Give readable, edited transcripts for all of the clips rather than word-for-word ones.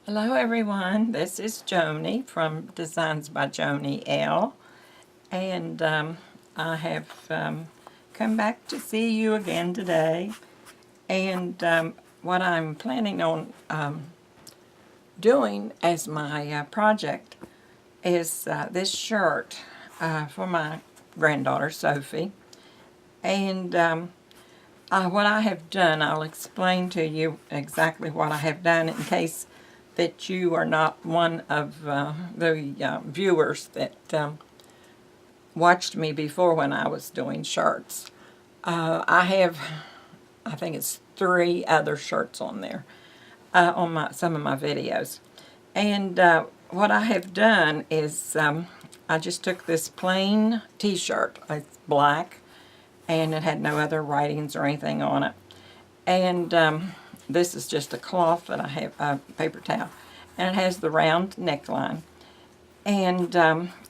Hello everyone, this is Joni from Designs by Joni L. And I have come back to see you again today. And what I'm planning on doing as my project is this shirt for my granddaughter Sophie. And what I have done, I'll explain to you exactly what I have done in case that you are not one of the viewers that watched me before when I was doing shirts. I think it's 3 other shirts on there, on some of my videos. And what I have done is I just took this plain t-shirt, it's black, and it had no other writings or anything on it. And this is just a cloth that I have, a paper towel, and it has the round neckline. And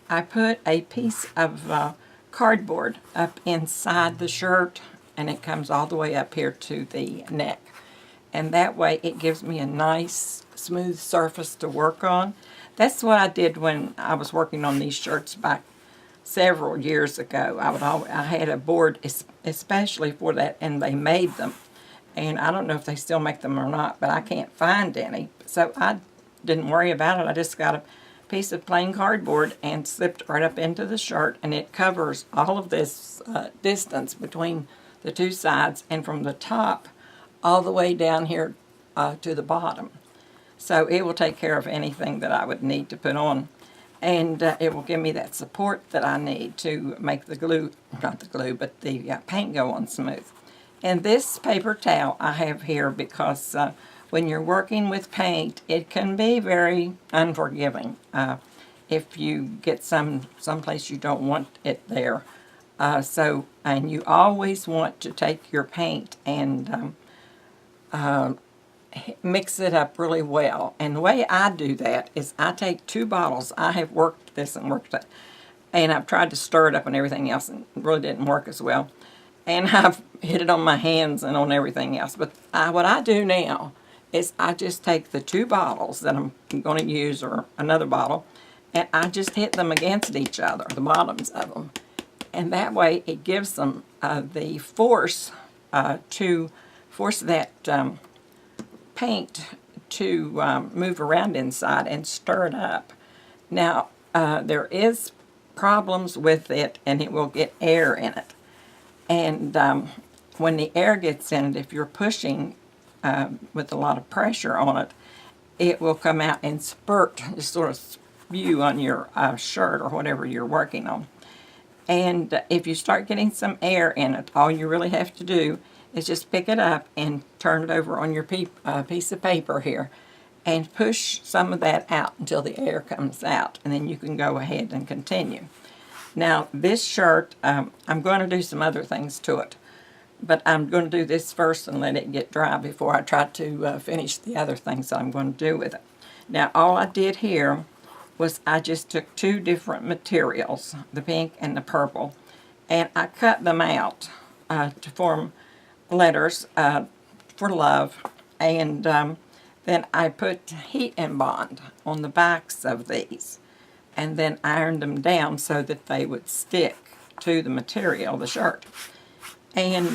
I put a piece of cardboard up inside the shirt, and it comes all the way up here to the neck. And that way it gives me a nice smooth surface to work on. That's what I did when I was working on these shirts back several years ago. I had a board especially for that, and they made them. And I don't know if they still make them or not, but I can't find any. So I didn't worry about it. I just got a piece of plain cardboard and slipped right up into the shirt, and it covers all of this distance between the two sides, and from the top all the way down here to the bottom. So it will take care of anything that I would need to put on. And it will give me that support that I need to make the glue, not the glue, but the paint go on smooth. And this paper towel I have here because when you're working with paint, it can be very unforgiving if you get someplace you don't want it there. And you always want to take your paint and mix it up really well. And the way I do that is I take 2 bottles. I have worked this and worked it, and I've tried to stir it up and everything else, and it really didn't work as well. And I've hit it on my hands and on everything else. But what I do now is I just take the 2 bottles that I'm going to use, or another bottle, and I just hit them against each other, the bottoms of them. And that way it gives them the force to force that paint to move around inside and stir it up. Now, there is problems with it, and it will get air in it. And when the air gets in it, if you're pushing with a lot of pressure on it, it will come out and spurt, just sort of spew on your shirt or whatever you're working on. And if you start getting some air in it, all you really have to do is just pick it up and turn it over on your piece of paper here and push some of that out until the air comes out, and then you can go ahead and continue. Now, this shirt, I'm going to do some other things to it, but I'm going to do this first and let it get dry before I try to finish the other things that I'm going to do with it. Now, all I did here was I just took 2 different materials, the pink and the purple, and I cut them out to form letters for love, and then I put heat and bond on the backs of these, and then ironed them down so that they would stick to the material, the shirt. And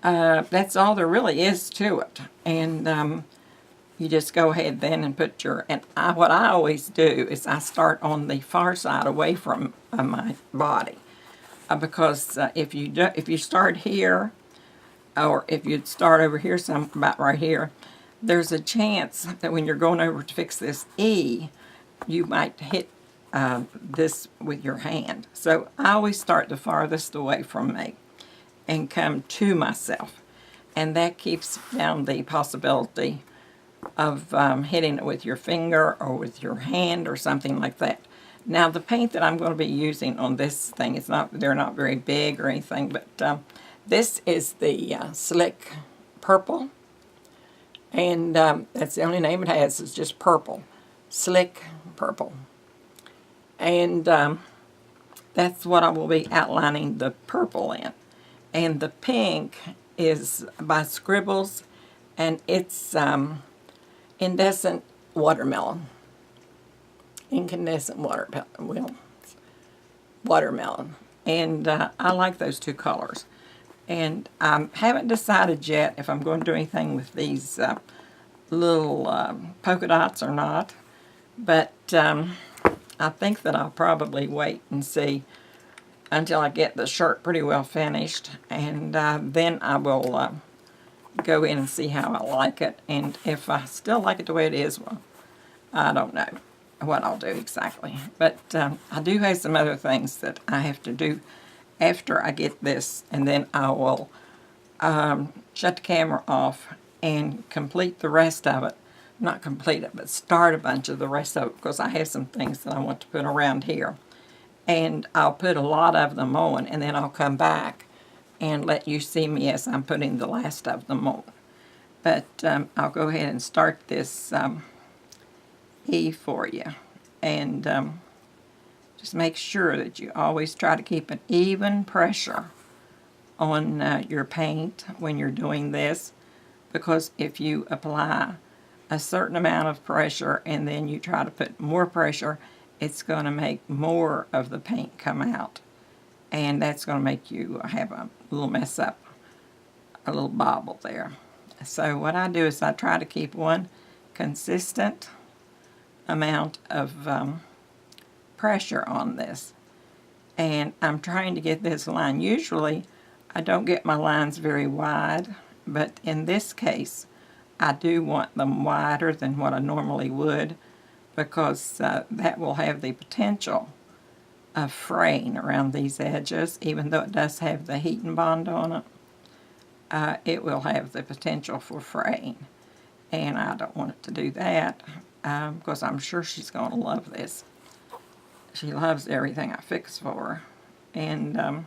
that's all there really is to it. And you just go ahead then and put your, what I always do is I start on the far side away from my body. Because if you start here, or if you'd start over here, about right here, there's a chance that when you're going over to fix this E, you might hit this with your hand. So I always start the farthest away from me and come to myself. And that keeps down the possibility of hitting it with your finger or with your hand or something like that. Now, the paint that I'm going to be using on this thing, they're not very big or anything, but this is the Slick Purple. And that's the only name it has, it's just purple. Slick Purple. And that's what I will be outlining the purple in. And the pink is by Scribbles, and it's incandescent watermelon. Incandescent watermelon. And I like those two colors. And I haven't decided yet if I'm going to do anything with these little polka dots or not. But I think that I'll probably wait and see until I get the shirt pretty well finished. And then I will go in and see how I like it. And if I still like it the way it is, well, I don't know what I'll do exactly. But I do have some other things that I have to do after I get this, and then I will shut the camera off and complete the rest of it. Not complete it, but start a bunch of the rest of it, because I have some things that I want to put around here. And I'll put a lot of them on, and then I'll come back and let you see me as I'm putting the last of them on. But I'll go ahead and start this E for you. And just make sure that you always try to keep an even pressure on your paint when you're doing this, because if you apply a certain amount of pressure and then you try to put more pressure, it's going to make more of the paint come out, and that's going to make you have a little mess up, a little bobble there. So what I do is I try to keep one consistent amount of pressure on this, and I'm trying to get this line. Usually I don't get my lines very wide, but in this case I do want them wider than what I normally would, because that will have the potential of fraying around these edges. Even though it does have the heat and bond on it, it will have the potential for fraying, and I don't want it to do that, because I'm sure she's going to love this. She loves everything I fix for her. And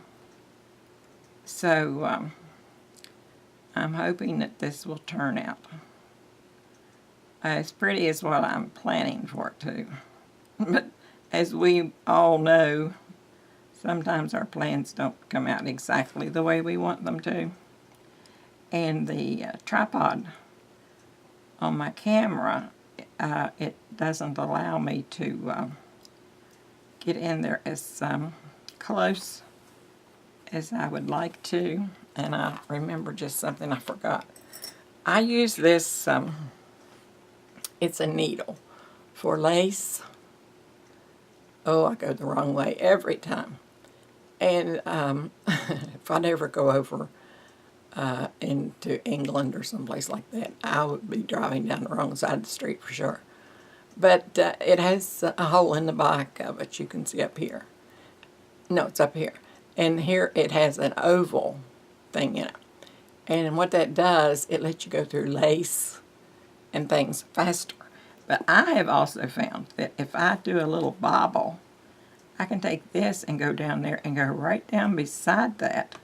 so I'm hoping that this will turn out as pretty as what I'm planning for it to. But as we all know, sometimes our plans don't come out exactly the way we want them to. And the tripod on my camera, it doesn't allow me to get in there as close as I would like to. And I remember just something I forgot. I use this, it's a needle for lace. Oh, I go the wrong way every time. And if I'd ever go over into England or someplace like that, I would be driving down the wrong side of the street for sure. But it has a hole in the back of it, you can see up here. No, it's up here. And here it has an oval thing in it. And what that does, it lets you go through lace and things faster. But I have also found that if I do a little bobble, I can take this and go down there and go right down beside that.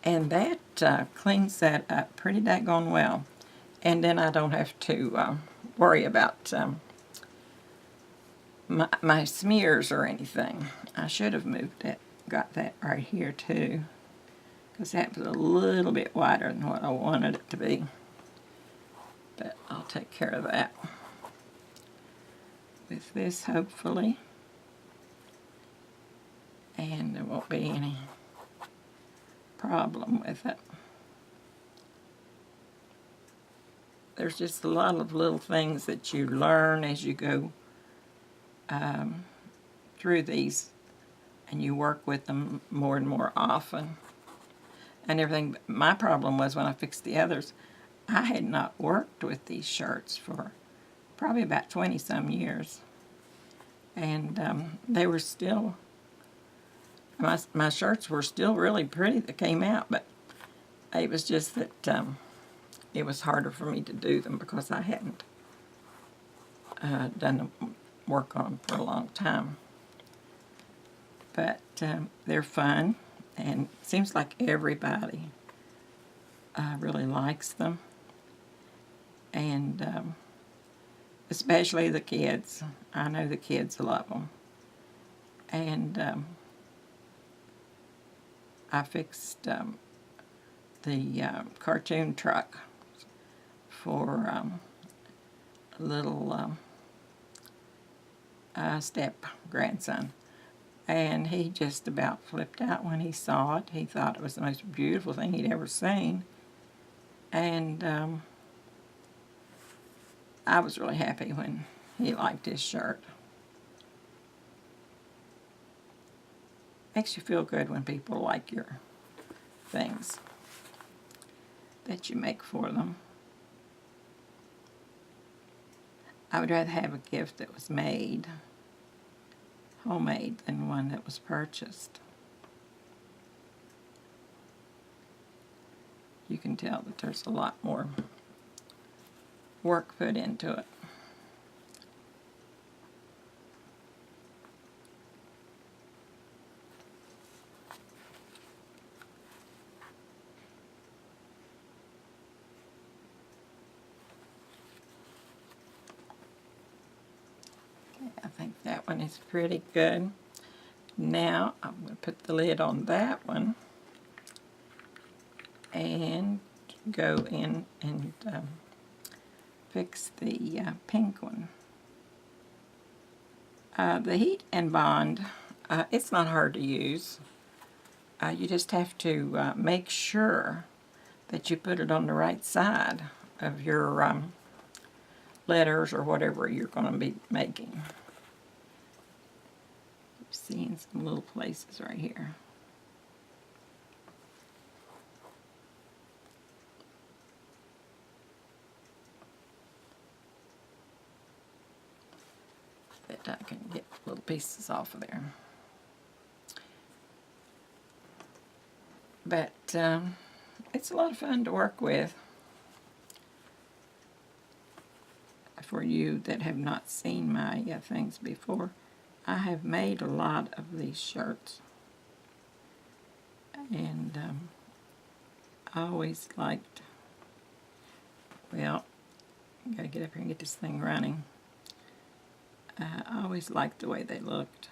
And that cleans that up pretty daggone well. And then I don't have to worry about my smears or anything. I should have moved it, got that right here too, because that was a little bit wider than what I wanted it to be. But I'll take care of that with this, hopefully. And there won't be any problem with it. There's just a lot of little things that you learn as you go through these, and you work with them more and more often and everything. My problem was when I fixed the others, I had not worked with these shirts for probably about 20-some years, and they were still, my shirts were still really pretty that came out, but it was just that it was harder for me to do them because I hadn't done the work on them for a long time. But they're fun, and it seems like everybody really likes them, and especially the kids. I know the kids love them. And I fixed the cartoon truck for a little step-grandson. And he just about flipped out when he saw it. He thought it was the most beautiful thing he'd ever seen. And I was really happy when he liked his shirt. Makes you feel good when people like your things that you make for them. I would rather have a gift that was made, homemade, than one that was purchased. You can tell that there's a lot more work put into it. Okay, I think that one is pretty good. Now I'm going to put the lid on that one and go in and fix the pink one. The heat and bond, it's not hard to use. You just have to make sure that you put it on the right side of your letters or whatever you're going to be making. You're seeing some little places right here. That I can get little pieces off of there. But it's a lot of fun to work with. For you that have not seen my things before, I have made a lot of these shirts. And I always liked, well, I gotta get up here and get this thing running. I always liked the way they looked.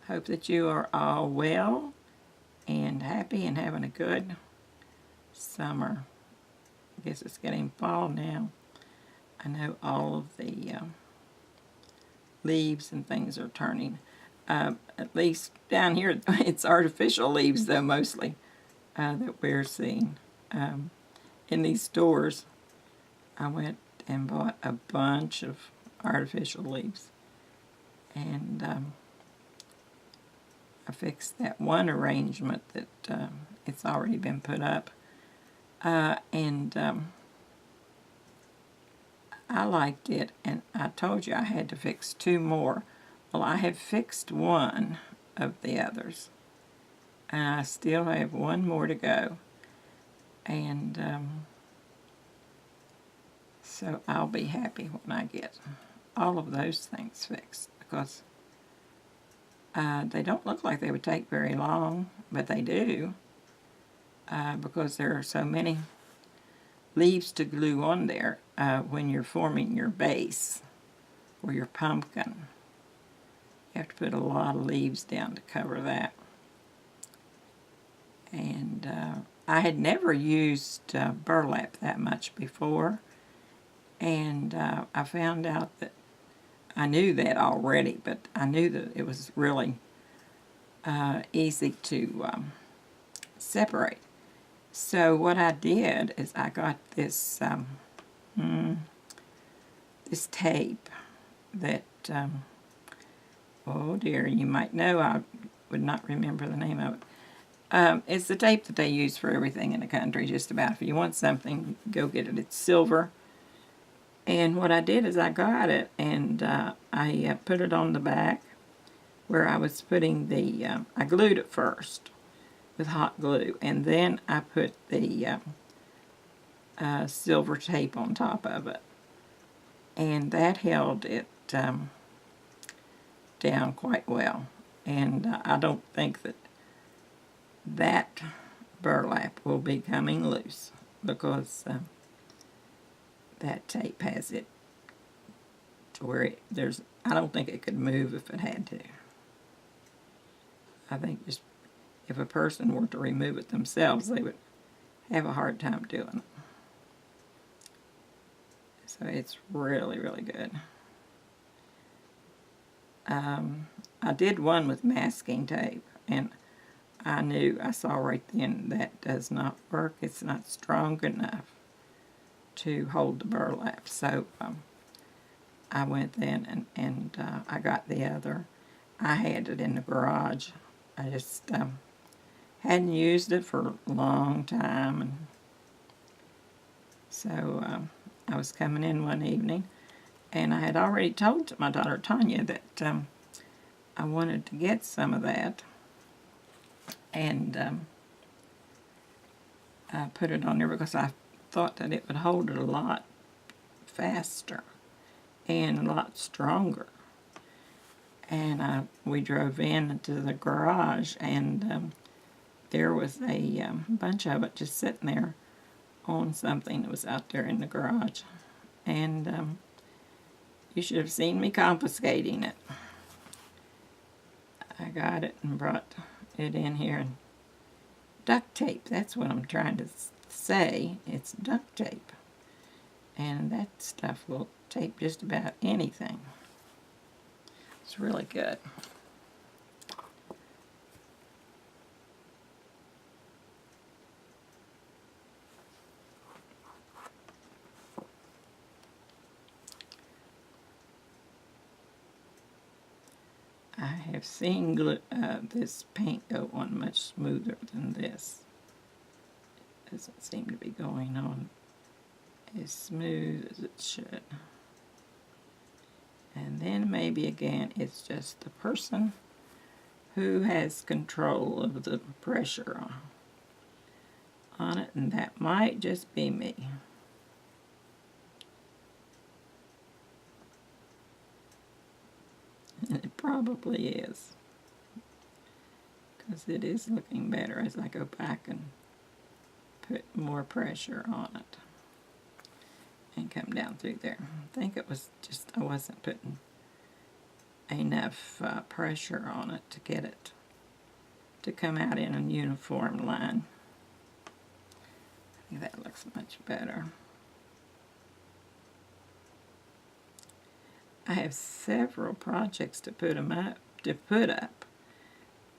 Hope that you are all well and happy and having a good summer. I guess it's getting fall now. I know all of the leaves and things are turning. At least down here, it's artificial leaves, though, mostly, that we're seeing. In these stores, I went and bought a bunch of artificial leaves. And I fixed that one arrangement that it's already been put up. And I liked it, and I told you I had to fix 2 more. Well, I have fixed 1 of the others, and I still have 1 more to go. And so I'll be happy when I get all of those things fixed, because they don't look like they would take very long, but they do, because there are so many leaves to glue on there when you're forming your base or your pumpkin. You have to put a lot of leaves down to cover that. And I had never used burlap that much before, and I found out that I knew that already, but I knew that it was really easy to separate. So what I did is I got this this tape that, oh dear, you might know, I would not remember the name of it. It's the tape that they use for everything in the country, just about. If you want something, go get it. It's silver. And what I did is I got it, and I put it on the back where I was putting the, I glued it first with hot glue, and then I put the silver tape on top of it. And that held it down quite well. And I don't think that burlap will be coming loose, because that tape has it to where I don't think it could move if it had to. I think just if a person were to remove it themselves, they would have a hard time doing it. So it's really, really good. I did one with masking tape, and I saw right then that does not work. It's not strong enough to hold the burlap. So I went then and I got the other. I had it in the garage. I just hadn't used it for a long time, and so I was coming in one evening, and I had already told my daughter Tanya that I wanted to get some of that, and I put it on there because I thought that it would hold it a lot faster and a lot stronger. And we drove into the garage, and there was a bunch of it just sitting there on something that was out there in the garage. And you should have seen me confiscating it. I got it and brought it in here. And duct tape, that's what I'm trying to say. It's duct tape. And that stuff will tape just about anything. It's really good. I have seen this paint go on much smoother than this. It doesn't seem to be going on as smooth as it should. And then maybe again it's just the person who has control of the pressure on it, and that might just be me. And it probably is, because it is looking better as I go back and put more pressure on it and come down through there. I think it was just I wasn't putting enough pressure on it to get it to come out in a uniform line. I think that looks much better. I have several projects to put up,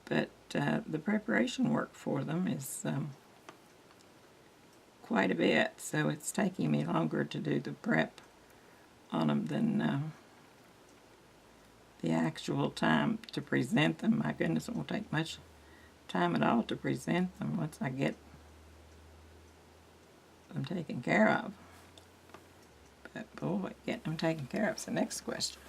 but the preparation work for them is quite a bit, so it's taking me longer to do the prep on them than the actual time to present them. My goodness, it won't take much time at all to present them once I get them taken care of. But boy, getting them taken care of is the next question.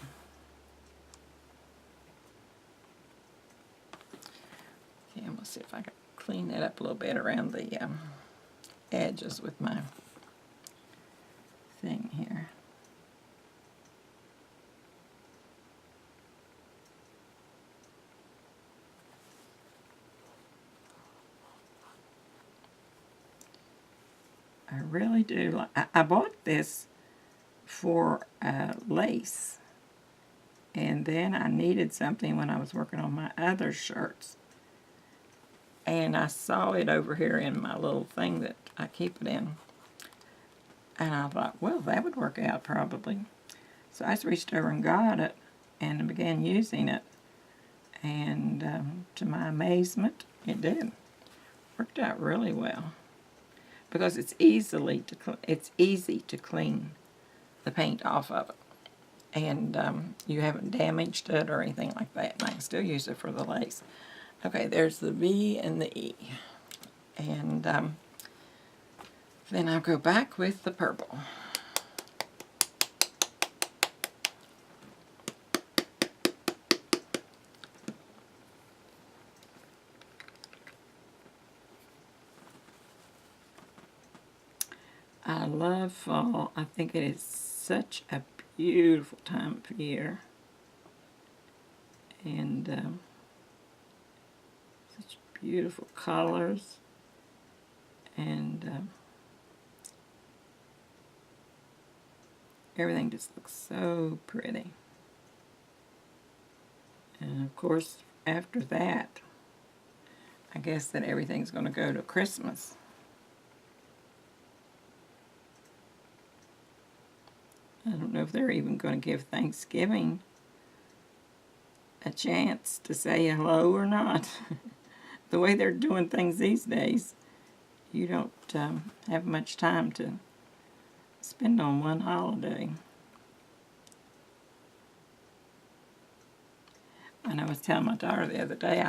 Okay, I'm going to see if I can clean that up a little bit around the edges with my thing here. I really do like. I bought this for lace, and then I needed something when I was working on my other shirts, and I saw it over here in my little thing that I keep it in, and I thought, well, that would work out probably. So I just reached over and got it and began using it, and to my amazement, it did. Worked out really well, because it's easy to clean the paint off of it, and you haven't damaged it or anything like that, and I can still use it for the lace. Okay, there's the V and the E, and then I'll go back with the purple. I love fall. I think it is such a beautiful time of year, and such beautiful colors, and everything just looks so pretty. And of course, after that, I guess that everything's going to go to Christmas. I don't know if they're even going to give Thanksgiving a chance to say hello or not. The way they're doing things these days, you don't have much time to spend on one holiday. And I was telling my daughter the other day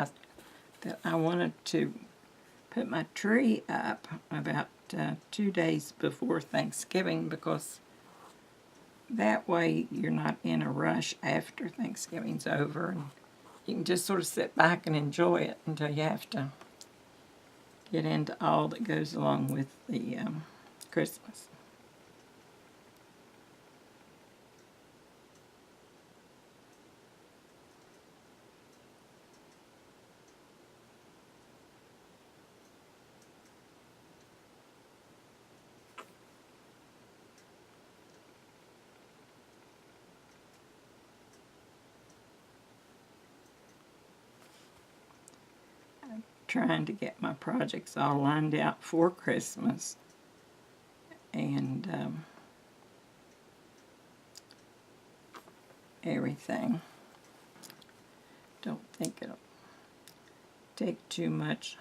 that I wanted to put my tree up about 2 days before Thanksgiving, because that way you're not in a rush after Thanksgiving's over, and you can just sort of sit back and enjoy it until you have to get into all that goes along with the Christmas. Trying to get my projects all lined out for Christmas, and everything. Don't think it'll take too much.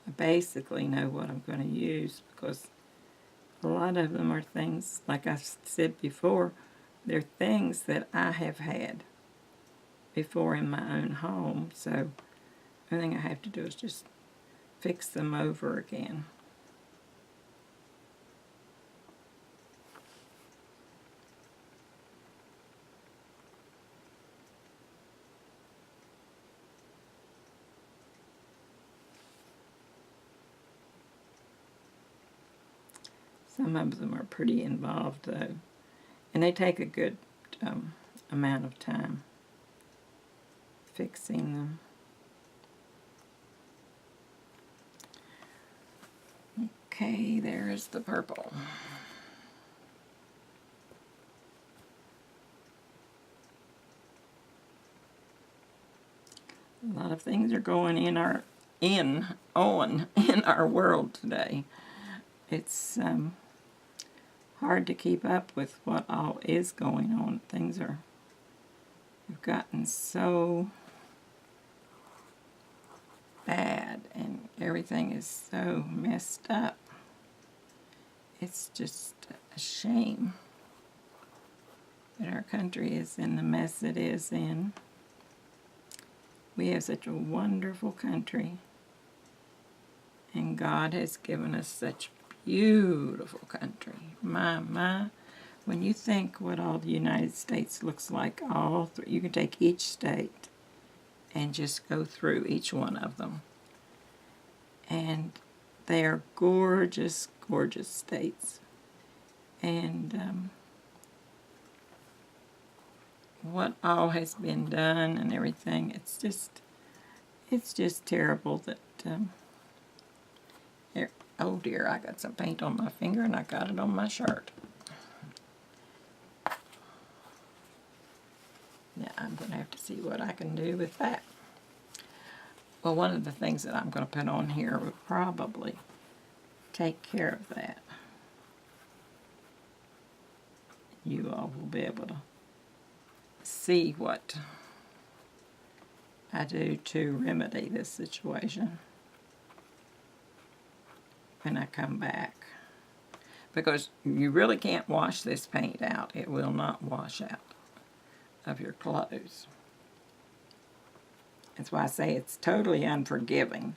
I basically know what I'm going to use, because a lot of them are things, like I said before, they're things that I have had before in my own home, so the only thing I have to do is just fix them over again. Some of them are pretty involved, though, and they take a good amount of time fixing them. Okay, there's the purple. A lot of things are going in our world today. It's hard to keep up with what all is going on. Things have gotten so bad, and everything is so messed up. It's just a shame that our country is in the mess it is in. We have such a wonderful country, and God has given us such beautiful country. My, when you think what all the United States looks like, you can take each state and just go through each one of them. And they are gorgeous, gorgeous states. And what all has been done and everything, it's just terrible that, oh dear, I got some paint on my finger and I got it on my shirt. Now I'm going to have to see what I can do with that. Well, one of the things that I'm going to put on here will probably take care of that. You all will be able to see what I do to remedy this situation when I come back. Because you really can't wash this paint out. It will not wash out of your clothes. That's why I say it's totally unforgiving.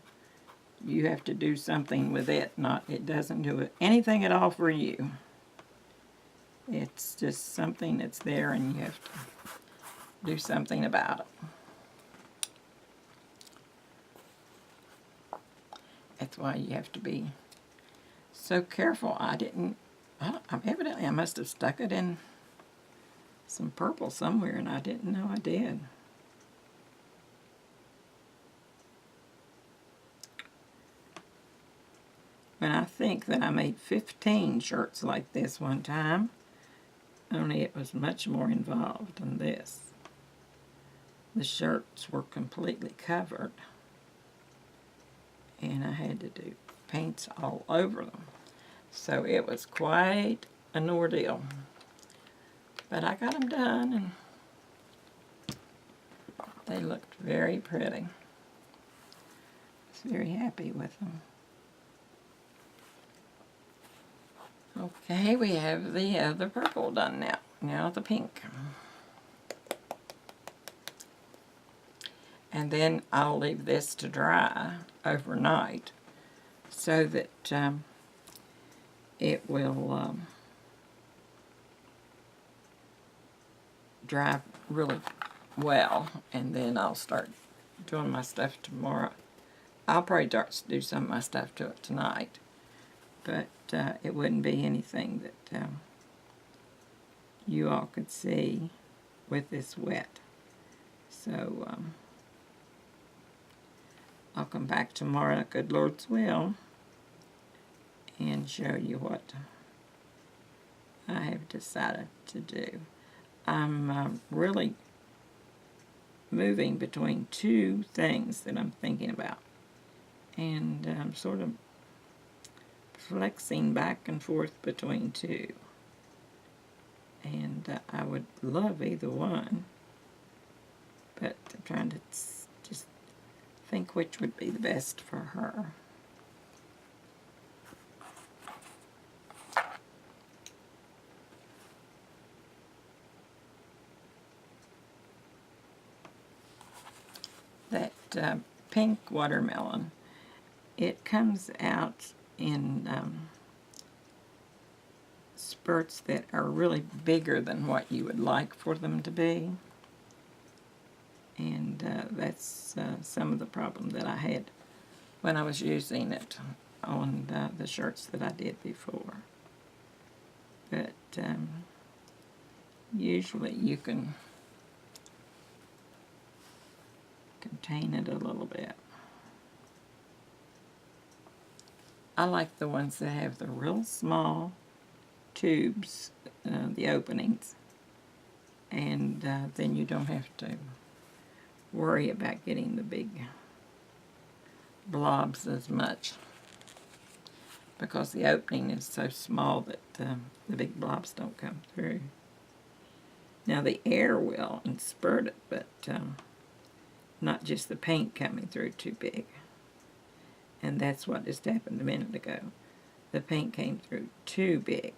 You have to do something with it, it doesn't do anything at all for you. It's just something that's there and you have to do something about it. That's why you have to be so careful. Evidently I must have stuck it in some purple somewhere and I didn't know I did. When I think that I made 15 shirts like this one time, only it was much more involved than this. The shirts were completely covered. and I had to do paints all over them. So it was quite an ordeal. But I got them done, and they looked very pretty. I was very happy with them. Okay, we have the other purple done now. Now the pink. And then I'll leave this to dry overnight so that it will dry really well, and then I'll start doing my stuff tomorrow. I'll probably do some of my stuff to it tonight, but it wouldn't be anything that you all could see with this wet. So I'll come back tomorrow, good Lord's will, and show you what I have decided to do. I'm really moving between two things that I'm thinking about, and I'm sort of flexing back and forth between two, and I would love either one, but I'm trying to just think which would be the best for her. That pink watermelon, it comes out in spurts that are really bigger than what you would like for them to be, and that's some of the problem that I had when I was using it on the shirts that I did before. But usually you can contain it a little bit. I like the ones that have the real small tubes, the openings, and then you don't have to worry about getting the big blobs as much, because the opening is so small that the big blobs don't come through. Now the air will and spurt it, but not just the paint coming through too big. And that's what just happened a minute ago. The paint came through too big.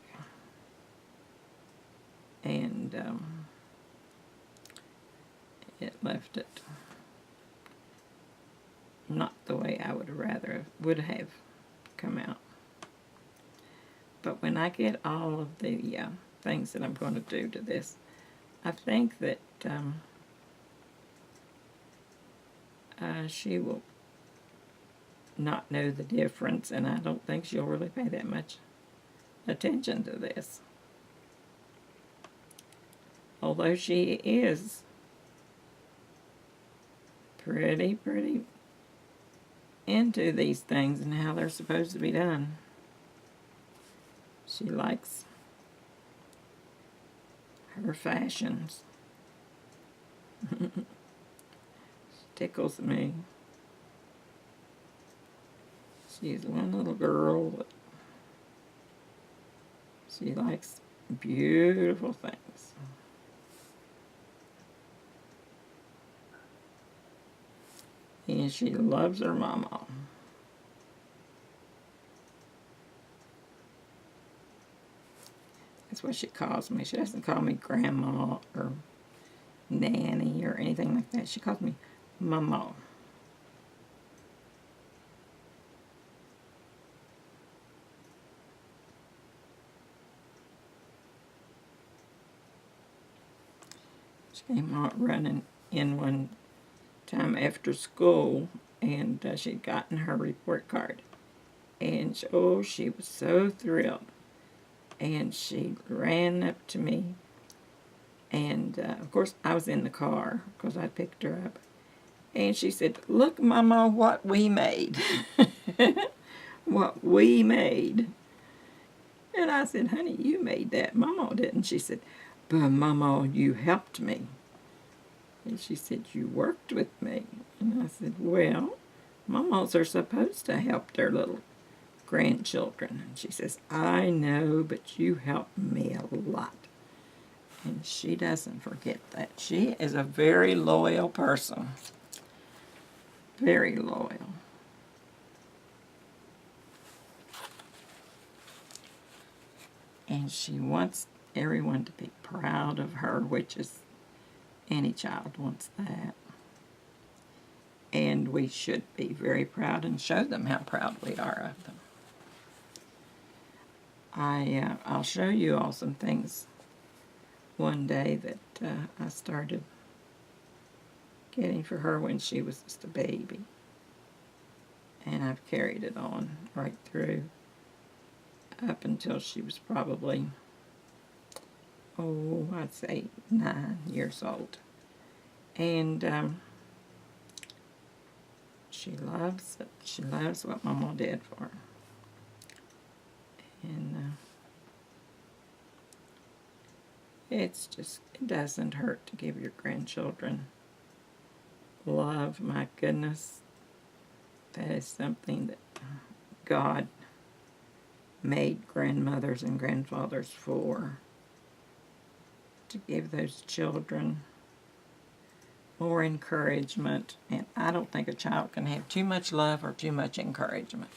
And it left it not the way I would have come out. But when I get all of the things that I'm going to do to this, I think that she will not know the difference, and I don't think she'll really pay that much attention to this. Although she is pretty into these things and how they're supposed to be done. She likes her fashions. Tickles me. She's one little girl that she likes beautiful things. And she loves her mama. That's what she calls me. She doesn't call me grandma or nanny or anything like that. She calls me mama. She came out running in one time after school, and she'd gotten her report card. And she was so thrilled. And she ran up to me, and of course I was in the car because I picked her up. And she said, "Look, Mama, what we made." What we made. And I said, "Honey, you made that. Mama didn't." She said, "But Mama, you helped me." And she said, "You worked with me." And I said, "Well, Mamas are supposed to help their little grandchildren. And she says, I know, but you help me a lot. And she doesn't forget that. She is a very loyal person. Very loyal. And she wants everyone to be proud of her, which is any child wants that. And we should be very proud and show them how proud we are of them. I'll show you all some things one day that I started getting for her when she was just a baby. And I've carried it on right through up until she was probably, I'd say 9 years old. And she loves it. She loves what Mama did for her. And it doesn't hurt to give your grandchildren love. My goodness, that is something that God made grandmothers and grandfathers for, to give those children more encouragement. And I don't think a child can have too much love or too much encouragement,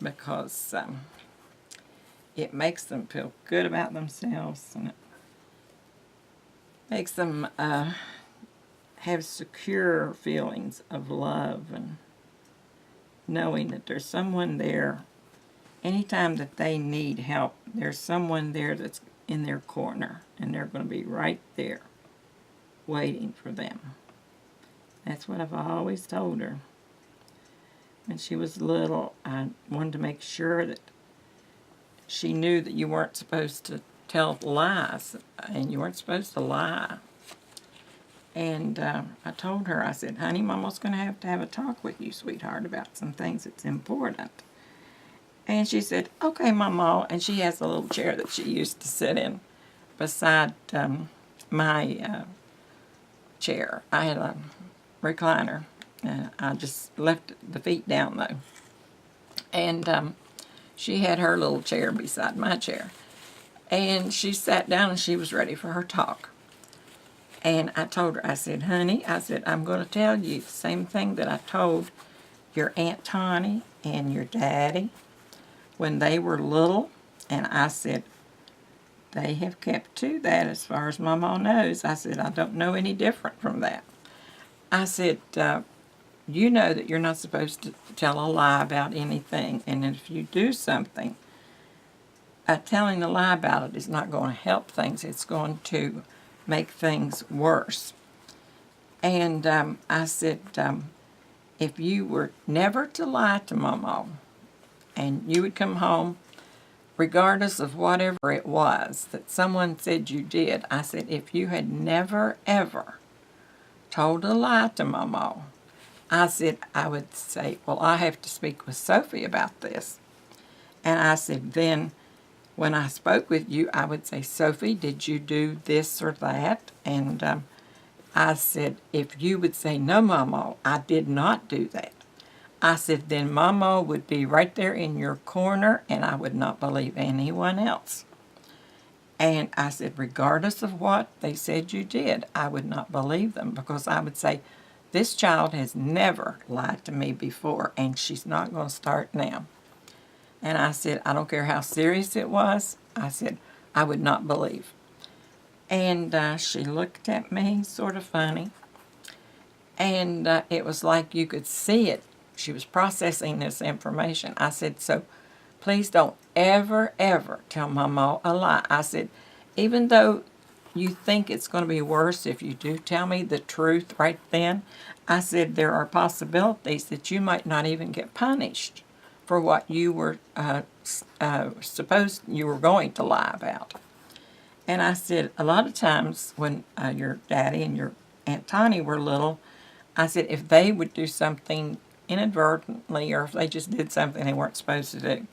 because it makes them feel good about themselves, and it makes them have secure feelings of love, and knowing that there's someone there. Anytime that they need help, there's someone there that's in their corner, and they're going to be right there waiting for them. That's what I've always told her. When she was little, I wanted to make sure that she knew that you weren't supposed to tell lies, and you weren't supposed to lie. And I told her, I said, honey, Mama's going to have a talk with you, sweetheart, about some things that's important. And she said, okay, Mama. And she has a little chair that she used to sit in beside my chair. I had a recliner. I just left the feet down, though. And she had her little chair beside my chair. And she sat down and she was ready for her talk. And I told her, I said, honey, I said, I'm going to tell you the same thing that I told your Aunt Tawny and your daddy when they were little. And I said, they have kept to that as far as Mama knows. I said, I don't know any different from that. I said, you know that you're not supposed to tell a lie about anything. And if you do something, telling a lie about it is not going to help things. It's going to make things worse. And I said, if you were never to lie to Mama, and you would come home, regardless of whatever it was that someone said you did, I said, if you had never, ever told a lie to Mama, I said, I would say, well, I have to speak with Sophie about this. And I said, then when I spoke with you, I would say, Sophie, did you do this or that? And I said, if you would say, no, Mama, I did not do that, I said, then Mama would be right there in your corner, and I would not believe anyone else. And I said, regardless of what they said you did, I would not believe them, because I would say, this child has never lied to me before, and she's not going to start now. And I said, I don't care how serious it was. I said, I would not believe. And she looked at me sort of funny, and it was like you could see it. She was processing this information. I said, so please don't ever, ever tell Mama a lie. I said, even though you think it's going to be worse if you do tell me the truth right then, I said, there are possibilities that you might not even get punished for what you were supposed you were going to lie about. And I said, a lot of times when your daddy and your Aunt Tawny were little, I said, if they would do something inadvertently, or if they just did something they weren't supposed to do,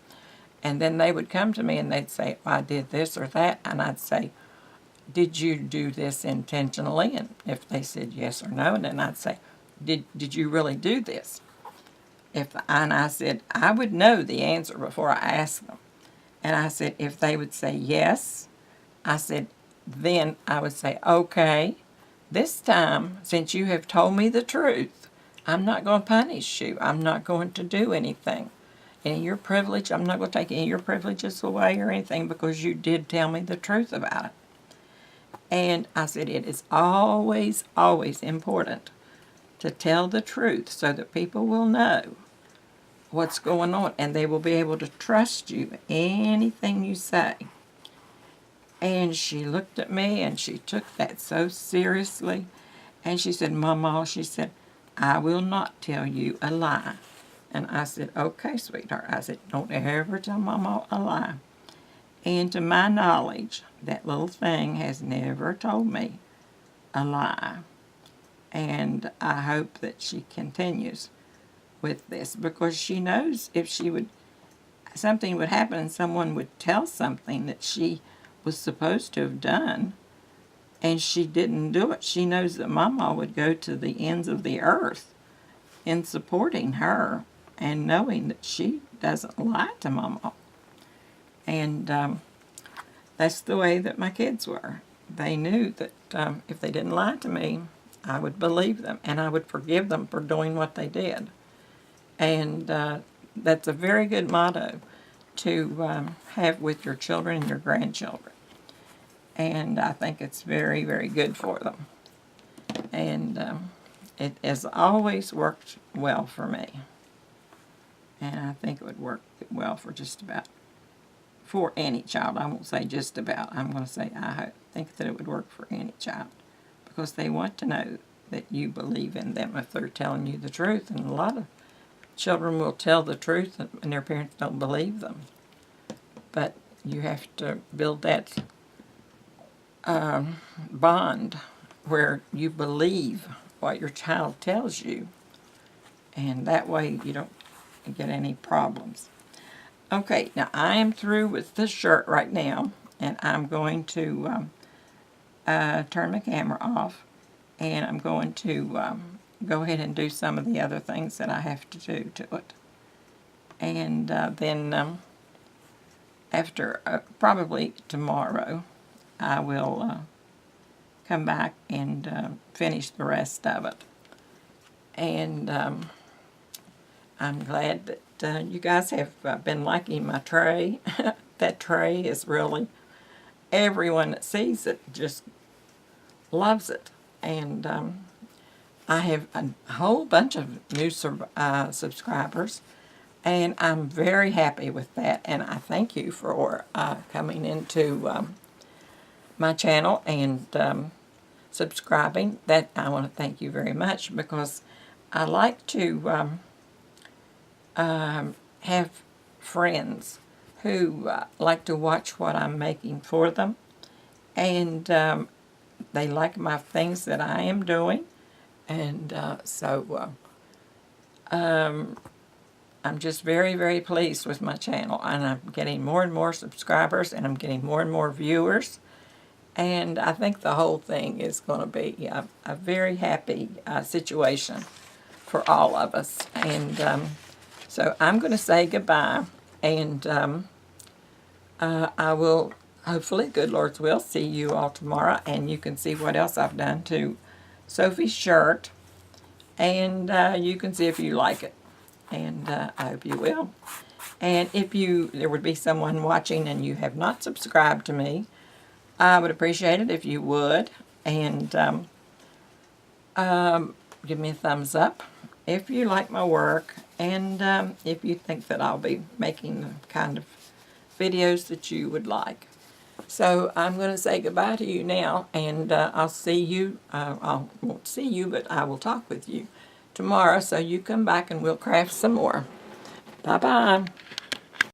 and then they would come to me and they'd say, well, I did this or that, and I'd say, did you do this intentionally? And if they said yes or no, then I'd say, did you really do this? And I said, I would know the answer before I asked them. And I said, if they would say yes, I said, then I would say, okay, this time, since you have told me the truth, I'm not going to punish you. I'm not going to do anything. Any of your privilege, I'm not going to take any of your privileges away or anything because you did tell me the truth about it. And I said, it is always, always important to tell the truth so that people will know what's going on and they will be able to trust you, anything you say. And she looked at me and she took that so seriously. And she said, Mama, she said, I will not tell you a lie. And I said, okay, sweetheart. I said, don't ever tell Mama a lie. And to my knowledge, that little thing has never told me a lie. And I hope that she continues with this because she knows if something would happen and someone would tell something that she was supposed to have done and she didn't do it, she knows that Mama would go to the ends of the earth in supporting her and knowing that she doesn't lie to Mama. And that's the way that my kids were. They knew that if they didn't lie to me, I would believe them and I would forgive them for doing what they did. And that's a very good motto to have with your children and your grandchildren. And I think it's very, very good for them. And it has always worked well for me. And I think it would work well for just about, for any child. I won't say just about. I'm going to say I think that it would work for any child. Because they want to know that you believe in them if they're telling you the truth. And a lot of children will tell the truth and their parents don't believe them. But you have to build that bond where you believe what your child tells you. And that way you don't get any problems. Okay, now I am through with this shirt right now. And I'm going to turn my camera off. And I'm going to go ahead and do some of the other things that I have to do to it. And then after, probably tomorrow, I will come back and finish the rest of it. And I'm glad that you guys have been liking my tray. That tray is really, everyone that sees it just loves it. And I have a whole bunch of new subscribers, and I'm very happy with that. And I thank you for coming into my channel and subscribing. That I want to thank you very much because I like to have friends who like to watch what I'm making for them, and they like my things that I am doing, and so I'm just very, very pleased with my channel, and I'm getting more and more subscribers, and I'm getting more and more viewers, and I think the whole thing is going to be a very happy situation for all of us. And so I'm going to say goodbye, and I will, hopefully, good Lord's will, see you all tomorrow, and you can see what else I've done to Sophie's shirt, and you can see if you like it, and I hope you will. And if there would be someone watching and you have not subscribed to me, I would appreciate it if you would, and give me a thumbs up if you like my work, and if you think that I'll be making the kind of videos that you would like. So I'm going to say goodbye to you now, and I'll see you, I won't see you, but I will talk with you tomorrow, so you come back and we'll craft some more. Bye-bye.